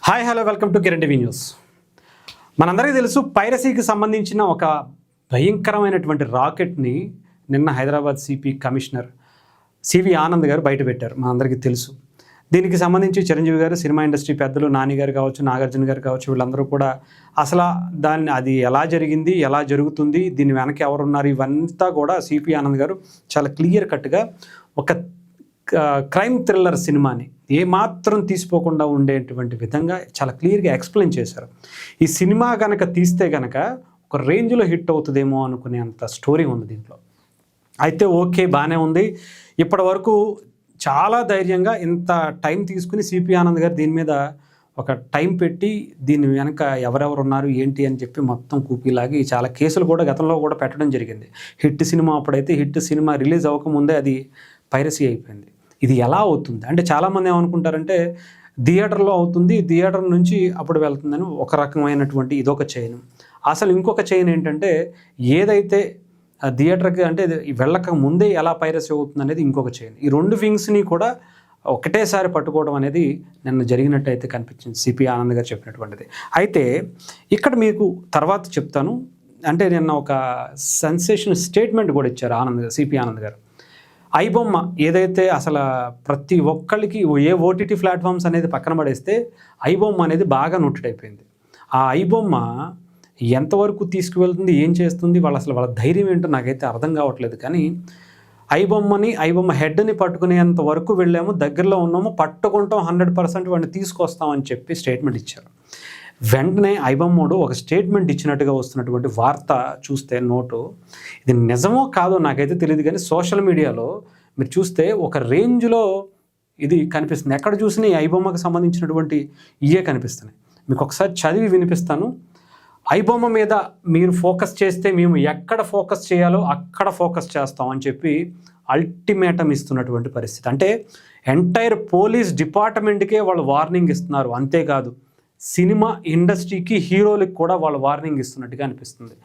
Hi hello welcome to Kiran TV news. మనందరికీ తెలుసు, పైరసీకి సంబంధించిన ఒక భయంకరమైనటువంటి రాకెట్ని నిన్న Hyderabad CP commissioner CV Anand garu బయటపెట్టారు. మనందరికీ తెలుసు. దీనికి సంబంధించి చిరంజీవి గారు, సినిమా ఇండస్ట్రీ పెద్దలు, నాని గారు కావచ్చు, నాగార్జున గారు కావచ్చు, వీళ్ళందరూ కూడా అసలు అది ఎలా జరిగింది, ఎలా జరుగుతుంది, దీని వెనక ఎవరున్నారు, ఇవంతా కూడా సిపి ఆనంద్ గారు చాలా క్లియర్ కట్గా ఒక క్రైమ్ థ్రిల్లర్ సినిమాని ఏమాత్రం తీసిపోకుండా ఉండేటువంటి విధంగా చాలా క్లియర్గా ఎక్స్ప్లెయిన్ చేశారు. ఈ సినిమా కనుక తీస్తే కనుక ఒక రేంజ్లో హిట్ అవుతుందేమో అనుకునే అంత స్టోరీ ఉంది దీంట్లో. అయితే ఓకే, బాగానే ఉంది. ఇప్పటి వరకు చాలా ధైర్యంగా ఇంత టైం తీసుకుని సిపి ఆనంద్ గారు దీని మీద ఒక టైం పెట్టి దీని వెనక ఎవరెవరు ఉన్నారు ఏంటి అని చెప్పి మొత్తం కూపీలాగి చాలా కేసులు కూడా గతంలో కూడా పెట్టడం జరిగింది. హిట్ సినిమా అప్పుడైతే హిట్ సినిమా రిలీజ్ అవ్వకముందే అది పైరసీ అయిపోయింది. ఇది ఎలా అవుతుంది అంటే చాలామంది ఏమనుకుంటారంటే థియేటర్లో అవుతుంది, థియేటర్ నుంచి అప్పుడు వెళ్తుందని ఒక రకమైనటువంటి ఇదొక చైన్. అసలు ఇంకొక చైన్ ఏంటంటే ఏదైతే థియేటర్కి అంటే వెళ్ళక ముందే ఎలా పైరసీ అవుతుంది అనేది ఇంకొక చైన్. ఈ రెండు వింగ్స్ని కూడా ఒకటేసారి పట్టుకోవడం అనేది నిన్న జరిగినట్టయితే కనిపించింది సిపి ఆనంద్ గారు చెప్పినటువంటిది. అయితే ఇక్కడ మీకు తర్వాత చెప్తాను. అంటే నిన్న ఒక సెన్సేషన్ స్టేట్మెంట్ కూడా ఇచ్చారు సిపి ఆనంద్ గారు. ఐబొమ్మ ఏదైతే అసలు ప్రతి ఒక్కళ్ళకి ఏ ఓటీటీ ప్లాట్ఫామ్స్ అనేది పక్కన పడేస్తే ఐబొమ్మ అనేది బాగా నోటెడ్ అయిపోయింది. ఆ ఐబొమ్మ ఎంతవరకు తీసుకువెళ్తుంది, ఏం చేస్తుంది, వాళ్ళ ధైర్యం ఏంటో నాకైతే అర్థం కావట్లేదు. కానీ ఐబొమ్మ హెడ్ని పట్టుకునేంత వరకు వెళ్ళాము, దగ్గరలో ఉన్నాము, పట్టుకుంటాం, 100% వాడిని తీసుకొస్తామని చెప్పి స్టేట్మెంట్ ఇచ్చారు. వెంటనే ఐబొమ్మోడు ఒక స్టేట్మెంట్ ఇచ్చినట్టుగా వస్తున్నటువంటి వార్త చూస్తే నోటు, ఇది నిజమో కాదో నాకైతే తెలియదు, కానీ సోషల్ మీడియాలో మీరు చూస్తే ఒక రేంజ్లో ఇది కనిపిస్తుంది. ఎక్కడ చూసినా ఈ ఐబొమ్మకి సంబంధించినటువంటి ఇవే కనిపిస్తున్నాయి. మీకు ఒకసారి చదివి వినిపిస్తాను. ఐబొమ్మ మీద మీరు ఫోకస్ చేస్తే మేము ఎక్కడ ఫోకస్ చేయాలో అక్కడ ఫోకస్ చేస్తాం అని చెప్పి అల్టిమేటం ఇస్తున్నటువంటి పరిస్థితి. అంటే ఎంటైర్ పోలీస్ డిపార్ట్మెంట్కే వాళ్ళు వార్నింగ్ ఇస్తున్నారు. అంతేకాదు సినిమా ఇండస్ట్రీకి, హీరోలకు కూడా వాళ్ళు వార్నింగ్ ఇస్తున్నట్టుగా అనిపిస్తుంది.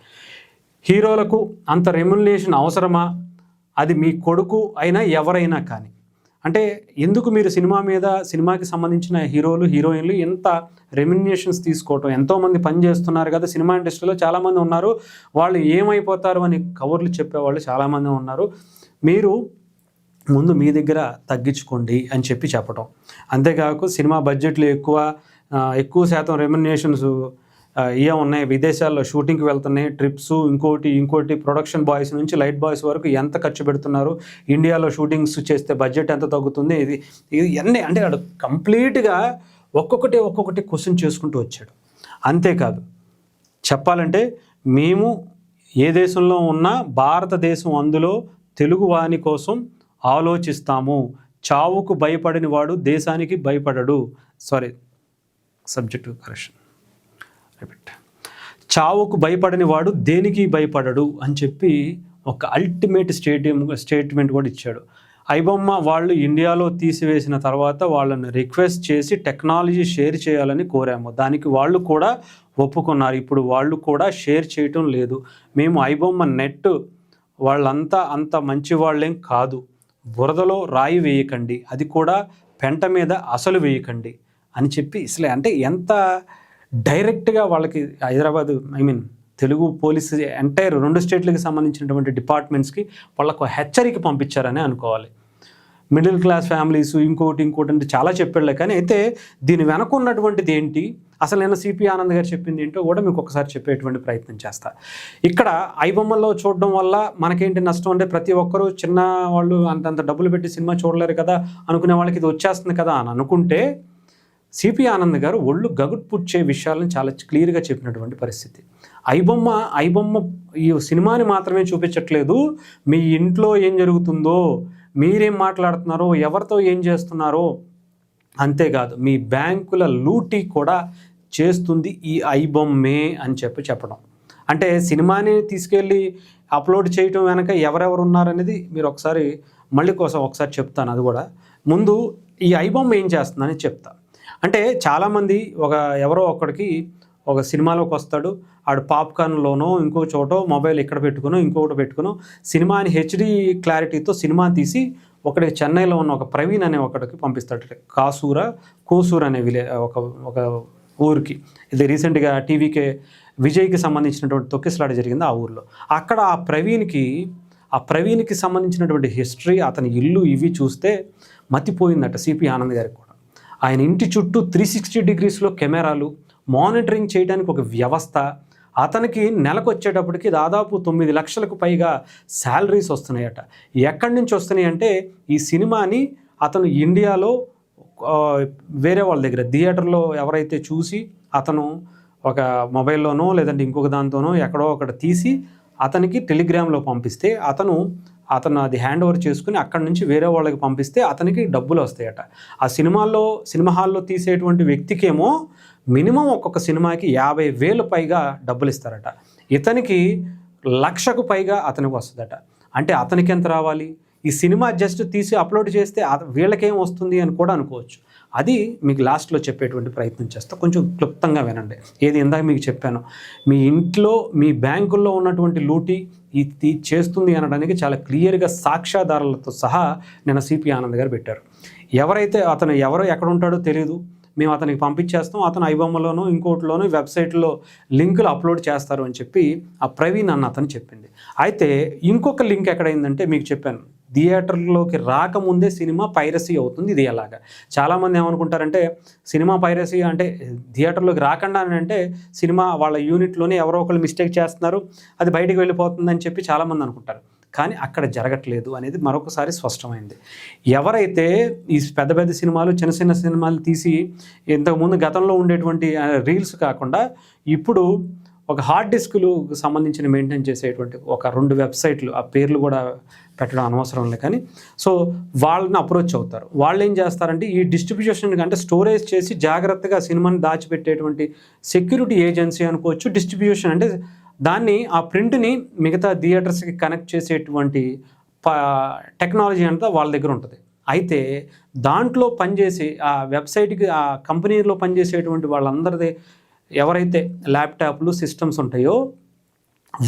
హీరోలకు అంత రెమ్యునరేషన్ అవసరమా? అది మీ కొడుకు అయినా ఎవరైనా కానీ. అంటే ఎందుకు మీరు సినిమాకి సంబంధించిన హీరోలు, హీరోయిన్లు ఎంత రెమ్యునరేషన్స్ తీసుకోవటం? ఎంతోమంది పని చేస్తున్నారు కదా సినిమా ఇండస్ట్రీలో, చాలామంది ఉన్నారు. వాళ్ళు ఏమైపోతారు అని కవర్లు చెప్పేవాళ్ళు చాలామంది ఉన్నారు. మీరు ముందు మీ దగ్గర తగ్గించుకోండి అని చెప్పటం. అంతేకాక సినిమా బడ్జెట్లు ఎక్కువ శాతం రెమ్యునరేషన్స్ ఇవే ఉన్నాయి. విదేశాల్లో షూటింగ్కి వెళ్తున్నాయి, ట్రిప్స్, ఇంకోటి ప్రొడక్షన్ బాయ్స్ నుంచి లైట్ బాయ్స్ వరకు ఎంత ఖర్చు పెడుతున్నారు, ఇండియాలో షూటింగ్స్ చేస్తే బడ్జెట్ ఎంత తగ్గుతుంది, ఇది అన్నీ అంటే వాడు కంప్లీట్గా ఒక్కొక్కటి క్వశ్చన్ చేసుకుంటూ వచ్చాడు. అంతేకాదు చెప్పాలంటే మేము ఏ దేశంలో ఉన్నా భారతదేశం అందులో తెలుగు వాని కోసం ఆలోచిస్తాము. చావుకు భయపడిన వాడు దేశానికి భయపడడు. Subject correction repeat. చావుకు భయపడని వాడు దేనికి భయపడడు అని చెప్పి ఒక అల్టిమేట్ స్టేట్మెంట్ కూడా ఇచ్చాడు. ఐబొమ్మ వాళ్ళు ఇండియాలో తీసివేసిన తర్వాత వాళ్ళని రిక్వెస్ట్ చేసి టెక్నాలజీ షేర్ చేయాలని కోరాము. దానికి వాళ్ళు కూడా ఒప్పుకున్నారు. ఇప్పుడు వాళ్ళు కూడా షేర్ చేయటం లేదు. మేము ఐబొమ్మ నెట్ వాళ్ళంతా అంత మంచి వాళ్ళేం కాదు. బురదలో రాయి వేయకండి, అది కూడా పెంట మీద అసలు వేయకండి అని చెప్పి అంటే ఎంత డైరెక్ట్గా వాళ్ళకి హైదరాబాద్ తెలుగు పోలీసు ఎంటైర్ 2 స్టేట్లకు సంబంధించినటువంటి డిపార్ట్మెంట్స్కి వాళ్ళకు హెచ్చరిక పంపించారని అనుకోవాలి. మిడిల్ క్లాస్ ఫ్యామిలీస్ ఇంకోటి అంటే చాలా చెప్పాడులే, కానీ అయితే దీని వెనక ఉన్నటువంటిది ఏంటి, అసలు నేను సిపి ఆనంద్ గారు చెప్పింది ఏంటో కూడా మీకు ఒకసారి చెప్పేటువంటి ప్రయత్నం చేస్తా. ఇక్కడ ఐబొమ్మలో చూడడం వల్ల మనకేంటి నష్టం అంటే, ప్రతి ఒక్కరూ చిన్న వాళ్ళు అంతంత డబ్బులు పెట్టి సినిమా చూడలేరు కదా అనుకునే వాళ్ళకి ఇది వచ్చేస్తుంది కదా అని అనుకుంటే, సిపి ఆనంద్ గారు ఒళ్ళు గగుట్ పుచ్చే విషయాలను చాలా క్లియర్గా చెప్పినటువంటి పరిస్థితి. ఐబొమ్మ ఈ సినిమాని మాత్రమే చూపించట్లేదు, మీ ఇంట్లో ఏం జరుగుతుందో, మీరేం మాట్లాడుతున్నారో, ఎవరితో ఏం చేస్తున్నారో, అంతేకాదు మీ బ్యాంకుల లూటీ కూడా చేస్తుంది ఈ ఐబొమ్మే అని చెప్పడం. అంటే సినిమాని తీసుకెళ్ళి అప్లోడ్ చేయటం వెనక ఎవరెవరు ఉన్నారనేది మీరు ఒకసారి చెప్తాను. అది కూడా ముందు ఈ ఐబొమ్మ ఏం చేస్తుందని చెప్తా. అంటే చాలామంది ఎవరో ఒకడికి ఒక సినిమాలోకి వస్తాడు, ఆడు పాప్కార్న్లోనో ఇంకో చోటో మొబైల్ ఇక్కడ పెట్టుకునో ఇంకొకటి పెట్టుకునో సినిమాని హెచ్డి క్లారిటీతో సినిమా తీసి ఒకటి చెన్నైలో ఉన్న ఒక ప్రవీణ్ అనే ఒకటికి పంపిస్తాడు, కోసూర్ అనే ఒక ఊరికి. ఇది రీసెంట్గా టీవీకే విజయ్కి సంబంధించినటువంటి తొక్కిసలాట జరిగింది ఆ ఊర్లో. అక్కడ ఆ ప్రవీణ్కి సంబంధించినటువంటి హిస్టరీ, అతని ఇల్లు ఇవి చూస్తే మతిపోయిందట సిపి ఆనంద్ గారికి కూడా. ఆయన ఇంటి చుట్టూ 360 డిగ్రీస్లో కెమెరాలు, మానిటరింగ్ చేయడానికి ఒక వ్యవస్థ, అతనికి నెలకు వచ్చేటప్పటికి దాదాపు 9 లక్షలకు పైగా శాలరీస్ వస్తున్నాయట. ఎక్కడి నుంచి వస్తున్నాయి అంటే, ఈ సినిమాని అతను ఇండియాలో వేరే వాళ్ళ దగ్గర థియేటర్లో ఎవరైతే చూసి అతను ఒక మొబైల్లోనో లేదంటే ఇంకొక దాంతోనో ఎక్కడో ఒకటి తీసి అతనికి టెలిగ్రామ్లో పంపిస్తే అతను అది హ్యాండ్ ఓవర్ చేసుకుని అక్కడి నుంచి వేరే వాళ్ళకి పంపిస్తే అతనికి డబ్బులు వస్తాయట. ఆ సినిమా హాల్లో తీసేటువంటి వ్యక్తికేమో మినిమం ఒక్కొక్క సినిమాకి 50,000 పైగా డబ్బులు ఇస్తారట. ఇతనికి 1,00,000కు పైగా అతనికి వస్తుందట. అంటే అతనికి ఎంత రావాలి? ఈ సినిమా జస్ట్ తీసి అప్లోడ్ చేస్తే వీళ్ళకేం వస్తుంది అని కూడా అనుకోవచ్చు. అది మీకు లాస్ట్లో చెప్పేటువంటి ప్రయత్నం చేస్తా, కొంచెం క్లుప్తంగా వినండి. ఏది ఇందాక మీకు చెప్పాను, మీ ఇంట్లో మీ బ్యాంకుల్లో ఉన్నటువంటి లూటీ ఇది చేస్తుంది అనడానికి చాలా క్లియర్గా సాక్ష్యాధారాలతో సహా నిన్న సిపి ఆనంద్ గారు పెట్టారు. అతను ఎక్కడ ఉంటాడో తెలియదు, మేము అతనికి పంపించేస్తాం, అతను ఐబొమ్మలోనో ఇంకోటిలోనో వెబ్సైట్లో లింకులు అప్లోడ్ చేస్తారు అని చెప్పి ఆ ప్రవీణ్ అన్న అతను చెప్పింది. అయితే ఇంకొక లింక్ ఎక్కడైందంటే మీకు చెప్పాను, థియేటర్లోకి రాకముందే సినిమా పైరసీ అవుతుంది. ఇది ఎలాగా చాలామంది ఏమనుకుంటారంటే, సినిమా పైరసీ అంటే థియేటర్లోకి రాకుండా అంటే సినిమా వాళ్ళ యూనిట్లోనే ఎవరో ఒకళ్ళు మిస్టేక్ చేస్తున్నారు, అది బయటికి వెళ్ళిపోతుందని చెప్పి చాలామంది అనుకుంటారు. కానీ అక్కడ జరగట్లేదు అనేది మరొకసారి స్పష్టమైంది. ఎవరైతే ఈ పెద్ద పెద్ద సినిమాలు చిన్న సినిమాలు తీసి ఇంతకుముందు గతంలో ఉండేటువంటి రీల్స్ కాకుండా ఇప్పుడు ఒక హార్డ్ డిస్కులు సంబంధించిన మెయింటైన్ చేసేటువంటి ఒక 2 వెబ్సైట్లు, ఆ పేర్లు కూడా పెట్టడం అనవసరం లేదు కానీ, సో వాళ్ళని అప్రోచ్ అవుతారు. వాళ్ళు ఏం చేస్తారంటే ఈ డిస్ట్రిబ్యూషన్ అంటే స్టోరేజ్ చేసి జాగ్రత్తగా సినిమాని దాచిపెట్టేటువంటి సెక్యూరిటీ ఏజెన్సీ అనుకోవచ్చు. డిస్ట్రిబ్యూషన్ అంటే దాన్ని ఆ ప్రింట్ని మిగతా థియేటర్స్కి కనెక్ట్ చేసేటువంటి టెక్నాలజీ అంతా వాళ్ళ దగ్గర ఉంటుంది. అయితే దాంట్లో పనిచేసి ఆ వెబ్సైట్కి ఆ కంపెనీలో పనిచేసేటువంటి వాళ్ళందరిది ఎవరైతే ల్యాప్టాప్లు సిస్టమ్స్ ఉంటాయో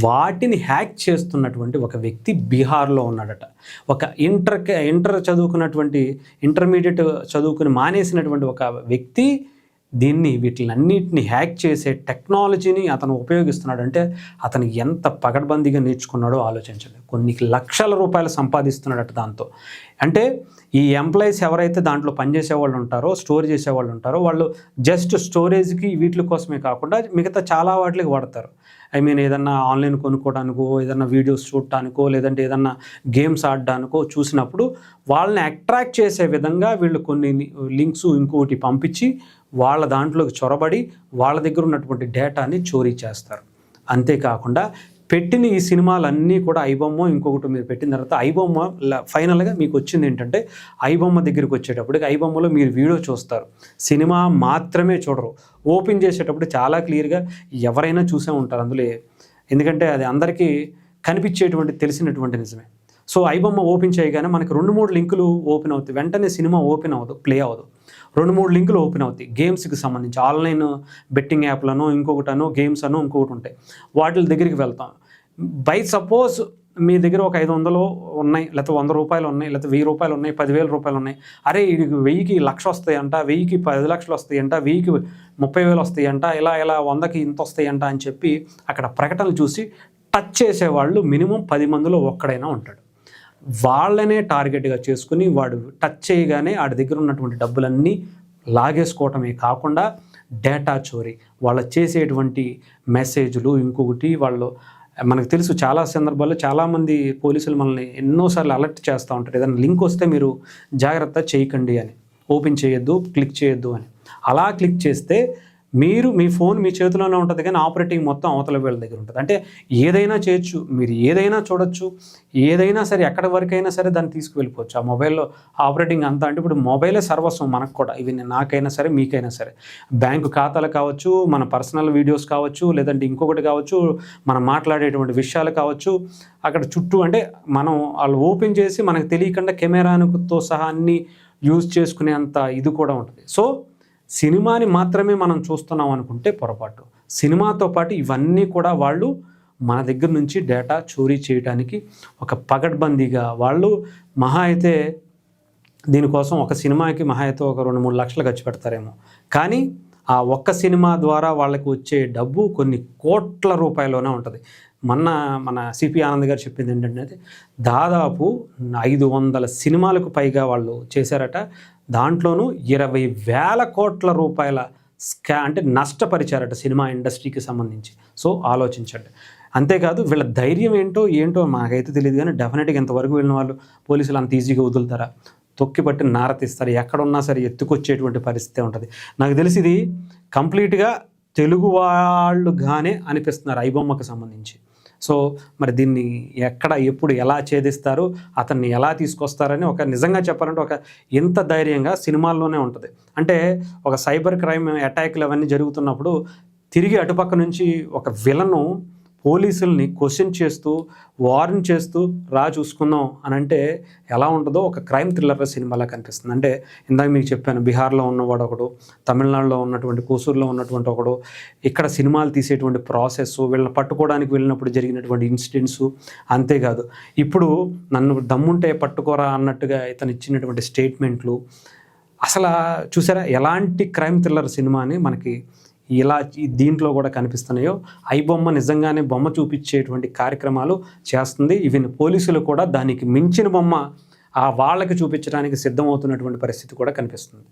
వాటిని హ్యాక్ చేస్తున్నటువంటి ఒక వ్యక్తి బీహార్లో ఉన్నాడట. ఒక ఇంటర్ చదువుకున్నటువంటి ఇంటర్మీడియట్ చదువుకుని మానేసినటువంటి ఒక వ్యక్తి వీటిలన్నిటిని హ్యాక్ చేసే టెక్నాలజీని అతను ఉపయోగిస్తున్నాడంటే అతను ఎంత పగడ్బందీగా నేర్చుకున్నాడో ఆలోచించండి. కొన్ని లక్షల రూపాయలు సంపాదిస్తున్నాడట దాంతో. అంటే ఈ ఎంప్లాయీస్ ఎవరైతే దాంట్లో పనిచేసే వాళ్ళు ఉంటారో, స్టోర్ చేసేవాళ్ళు ఉంటారో, వాళ్ళు జస్ట్ స్టోరేజ్కి వీటి కోసమే కాకుండా మిగతా చాలా వాటికి వాడతారు. ఏదన్నా ఆన్లైన్ కొనుక్కోవడానికో, ఏదన్నా వీడియోస్ చూడటానికో, లేదంటే ఏదన్నా గేమ్స్ ఆడడానికో చూసినప్పుడు వాళ్ళని అట్రాక్ట్ చేసే విధంగా వీళ్ళు కొన్ని లింక్స్ ఇంకొకటి పంపించి వాళ్ళ దాంట్లోకి చొరబడి వాళ్ళ దగ్గర ఉన్నటువంటి డేటాని చోరీ చేస్తారు. అంతేకాకుండా పెట్టిన ఈ సినిమాలన్నీ కూడా ఐబొమ్మ ఇంకొకటి మీరు పెట్టిన తర్వాత ఐబొమ్మ ఫైనల్గా మీకు వచ్చింది ఏంటంటే, ఐబొమ్మ దగ్గరికి వచ్చేటప్పటికి ఐబొమ్మలో మీరు వీడియో చూస్తారు, సినిమా మాత్రమే చూడరు. ఓపెన్ చేసేటప్పుడు చాలా క్లియర్గా ఎవరైనా చూసే ఉంటారు అందులో, ఎందుకంటే అది అందరికీ కనిపించేటువంటి తెలిసినటువంటి నిజమే. సో ఐబొమ్మ ఓపెన్ చేయగానే మనకి 2-3 లింకులు ఓపెన్ అవుతాయి. వెంటనే సినిమా ఓపెన్ అవ్వదు, ప్లే అవ్వదు. 2-3 లింకులు ఓపెన్ అవుతాయి గేమ్స్కి సంబంధించి, ఆన్లైన్ బెట్టింగ్ యాప్లను, ఇంకొకటనో గేమ్స్ అనో ఇంకొకటి ఉంటాయి. వాటి దగ్గరికి వెళ్తాం. బై సపోజ్ మీ దగ్గర ఒక 500 ఉన్నాయి, లేకపోతే 100 రూపాయలు ఉన్నాయి, లేకపోతే 1000 రూపాయలు ఉన్నాయి, 10,000 రూపాయలు ఉన్నాయి. అరే ఇది 1000కి 1,00,000 వస్తాయంట, 1000కి 10 లక్షలు వస్తాయంట, 1000కి 30,000 వస్తాయంట, ఇలా 100కి ఇంత వస్తాయంట అని చెప్పి అక్కడ ప్రకటనలు చూసి టచ్ చేసేవాళ్ళు మినిమం 10 మందిలో ఒక్కడైనా ఉంటాడు. వాళ్ళనే టార్గెట్గా చేసుకుని వాడు టచ్ చేయగానే వాడి దగ్గర ఉన్నటువంటి డబ్బులన్నీ లాగేసుకోవటమే కాకుండా డేటా చోరీ, వాళ్ళు చేసేటువంటి మెసేజ్లు ఇంకొకటి వాళ్ళు మనకు తెలుసు. చాలా సందర్భాల్లో చాలామంది పోలీసులు మనల్ని ఎన్నోసార్లు అలర్ట్ చేస్తూ ఉంటారు, ఏదైనా లింక్ వస్తే మీరు జాగ్రత్త చేయకండి అని, ఓపెన్ చేయొద్దు, క్లిక్ చేయొద్దు అని. అలా క్లిక్ చేస్తే మీ ఫోన్ మీ చేతిలోనే ఉంటుంది కానీ ఆపరేటింగ్ మొత్తం అవతల వీళ్ళ దగ్గర ఉంటుంది. అంటే ఏదైనా చేయొచ్చు, మీరు ఏదైనా చూడొచ్చు, ఏదైనా సరే ఎక్కడి వరకైనా సరే దాన్ని తీసుకువెళ్ళిపోవచ్చు. ఆ మొబైల్లో ఆపరేటింగ్ అంతా. అంటే ఇప్పుడు మొబైలే సర్వస్వం మనకు కూడా, ఇవి నాకైనా సరే మీకైనా సరే. బ్యాంకు ఖాతాలు కావచ్చు, మన పర్సనల్ వీడియోస్ కావచ్చు, లేదంటే ఇంకొకటి కావచ్చు, మనం మాట్లాడేటువంటి విషయాలు కావచ్చు, అక్కడ చుట్టూ అంటే మనం వాళ్ళు ఓపెన్ చేసి మనకు తెలియకుండా కెమెరాతో సహా అన్నీ యూజ్ చేసుకునేంత ఇది కూడా ఉంటుంది. సో సినిమాని మాత్రమే మనం చూస్తున్నాం అనుకుంటే పొరపాటు. సినిమాతో పాటు ఇవన్నీ కూడా వాళ్ళు మన దగ్గర నుంచి డేటా చోరీ చేయడానికి ఒక పగడ్బందీగా వాళ్ళు మహా అయితే దీనికోసం ఒక సినిమాకి మహా అయితే ఒక 2-3 లక్షలు ఖర్చు పెడతారేమో. కానీ ఆ ఒక్క సినిమా ద్వారా వాళ్ళకి వచ్చే డబ్బు కొన్ని కోట్ల రూపాయల్లోనే ఉంటుంది. మన సిపి ఆనంద్ గారు చెప్పింది ఏంటంటే దాదాపు 500 సినిమాలకు పైగా వాళ్ళు చేశారట. దాంట్లోనూ 20,000 కోట్ల రూపాయల అంటే నష్టపరిచారట సినిమా ఇండస్ట్రీకి సంబంధించి. సో ఆలోచించండి. అంతేకాదు వీళ్ళ ధైర్యం ఏంటో మాకైతే తెలియదు, కానీ డెఫినెట్గా ఇంతవరకు వెళ్ళిన వాళ్ళు పోలీసులు అంత ఈజీగా వదులుతారా? తొక్కిపట్టి నారతీస్తారు. ఎక్కడున్నా సరే ఎత్తుకొచ్చేటువంటి పరిస్థితి ఉంటుంది. నాకు తెలిసి ఇది కంప్లీట్గా తెలుగు వాళ్ళుగానే అనిపిస్తున్నారు ఐబొమ్మకు సంబంధించి. సో మరి దీన్ని ఎక్కడ ఎప్పుడు ఎలా ఛేదిస్తారు, అతన్ని ఎలా తీసుకొస్తారని ఒక నిజంగా చెప్పాలంటే ఒక ఇంత ధైర్యంగా సినిమాల్లోనే ఉంటుంది. అంటే ఒక సైబర్ క్రైమ్ అటాక్లు అవన్నీ జరుగుతున్నప్పుడు తిరిగి అటుపక్క నుంచి ఒక విలను పోలీసుల్ని క్వశ్చన్ చేస్తూ వార్న్ చేస్తూ చూసుకుందాం అని అంటే ఎలా ఉంటుందో ఒక క్రైమ్ థ్రిల్లర్ సినిమాలా కనిపిస్తుంది. అంటే ఇందాక మీకు చెప్పాను, బీహార్లో ఉన్నవాడు ఒకడు, తమిళనాడులో ఉన్నటువంటి కూసూరులో ఉన్నటువంటి ఒకడు, ఇక్కడ సినిమాలు తీసేటువంటి ప్రాసెస్, వీళ్ళని పట్టుకోవడానికి వెళ్ళినప్పుడు జరిగినటువంటి ఇన్సిడెంట్స్. అంతేకాదు ఇప్పుడు నన్ను దమ్ముంటే పట్టుకోరా అన్నట్టుగా ఇతను ఇచ్చినటువంటి స్టేట్మెంట్లు. అసలు చూసారా ఎలాంటి క్రైమ్ థ్రిల్లర్ సినిమా అని మనకి ఇలా దీంట్లో కూడా కనిపిస్తున్నాయో. ఐబొమ్మ నిజంగానే బొమ్మ చూపించేటువంటి కార్యక్రమాలు చేస్తుంది. ఈవెన్ పోలీసులు కూడా దానికి మించిన బొమ్మ వాళ్ళకి చూపించడానికి సిద్ధమవుతున్నటువంటి పరిస్థితి కూడా కనిపిస్తుంది.